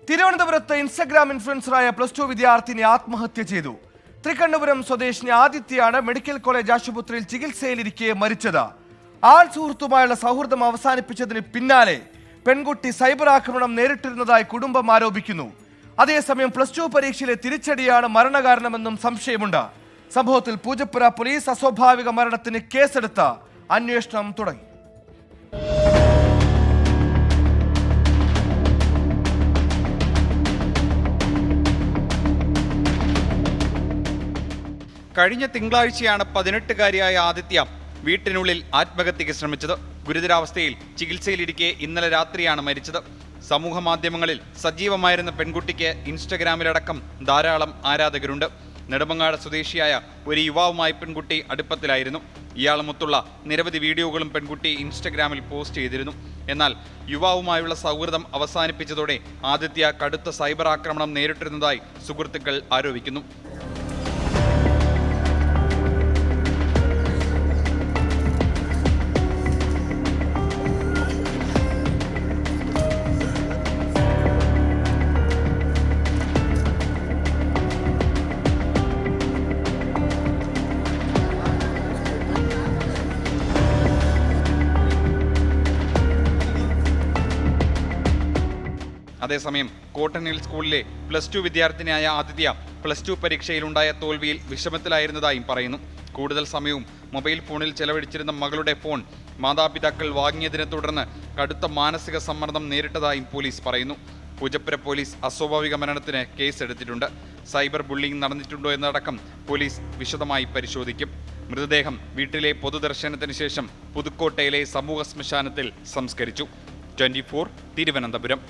തിരുവനന്തപുരത്ത് ഇൻസ്റ്റഗ്രാം ഇൻഫ്ലുവൻസറായ +2 വിദ്യാർത്ഥിനി ആത്മഹത്യ ചെയ്തു. തൃക്കണ്ണപുരം സ്വദേശിനി ആദിത്യയാണ് മെഡിക്കൽ കോളേജ് ആശുപത്രിയിൽ ചികിത്സയിലിരിക്കെ മരിച്ചത്. ആൾ സുഹൃത്തുമായുള്ള സൗഹൃദം അവസാനിപ്പിച്ചതിന് പിന്നാലെ പെൺകുട്ടി സൈബർ ആക്രമണം നേരിട്ടിരുന്നതായി കുടുംബം ആരോപിക്കുന്നു. അതേസമയം +2 പരീക്ഷയിലെ തിരിച്ചടിയാണ് മരണകാരണമെന്നും സംശയമുണ്ട്. സംഭവത്തിൽ പൂജപ്പുര പോലീസ് അസ്വാഭാവിക മരണത്തിന് കേസെടുത്ത് അന്വേഷണം തുടങ്ങി. കഴിഞ്ഞ തിങ്കളാഴ്ചയാണ് 18-കാരിയായ ആദിത്യ വീട്ടിനുള്ളിൽ ആത്മഹത്യയ്ക്ക് ശ്രമിച്ചത്. ഗുരുതരാവസ്ഥയിൽ ചികിത്സയിലിരിക്കെ ഇന്നലെ രാത്രിയാണ് മരിച്ചത്. സമൂഹ മാധ്യമങ്ങളിൽ സജീവമായിരുന്ന പെൺകുട്ടിക്ക് ഇൻസ്റ്റഗ്രാമിലടക്കം ധാരാളം ആരാധകരുണ്ട്. നെടുമങ്ങാട് സ്വദേശിയായ ഒരു യുവാവുമായി പെൺകുട്ടി അടുപ്പത്തിലായിരുന്നു. ഇയാളുമൊത്തുള്ള നിരവധി വീഡിയോകളും പെൺകുട്ടി ഇൻസ്റ്റഗ്രാമിൽ പോസ്റ്റ് ചെയ്തിരുന്നു. എന്നാൽ യുവാവുമായുള്ള സൗഹൃദം അവസാനിപ്പിച്ചതോടെ ആദിത്യ കടുത്ത സൈബർ ആക്രമണം നേരിട്ടിരുന്നതായി സുഹൃത്തുക്കൾ ആരോപിക്കുന്നു. അതേസമയം കോട്ടൺ ഹിൽ സ്കൂളിലെ +2 വിദ്യാർത്ഥിനിയായ ആദിത്യ +2 പരീക്ഷയിലുണ്ടായ തോൽവിയിൽ വിഷമത്തിലായിരുന്നതായും പറയുന്നു. കൂടുതൽ സമയവും മൊബൈൽ ഫോണിൽ ചെലവഴിച്ചിരുന്ന മകളുടെ ഫോൺ മാതാപിതാക്കൾ വാങ്ങിയതിനെ തുടർന്ന് കടുത്ത മാനസിക സമ്മർദ്ദം നേരിട്ടതായും പോലീസ് പറയുന്നു. പൂജപ്പുര പോലീസ് അസ്വാഭാവിക മരണത്തിന് കേസെടുത്തിട്ടുണ്ട്. സൈബർ ബുള്ളിംഗ് നടന്നിട്ടുണ്ടോ എന്നടക്കം പോലീസ് വിശദമായി പരിശോധിക്കും. മൃതദേഹം വീട്ടിലെ പൊതുദർശനത്തിന് ശേഷം പുതുക്കോട്ടയിലെ സമൂഹ ശ്മശാനത്തിൽ സംസ്കരിച്ചു. 24 തിരുവനന്തപുരം.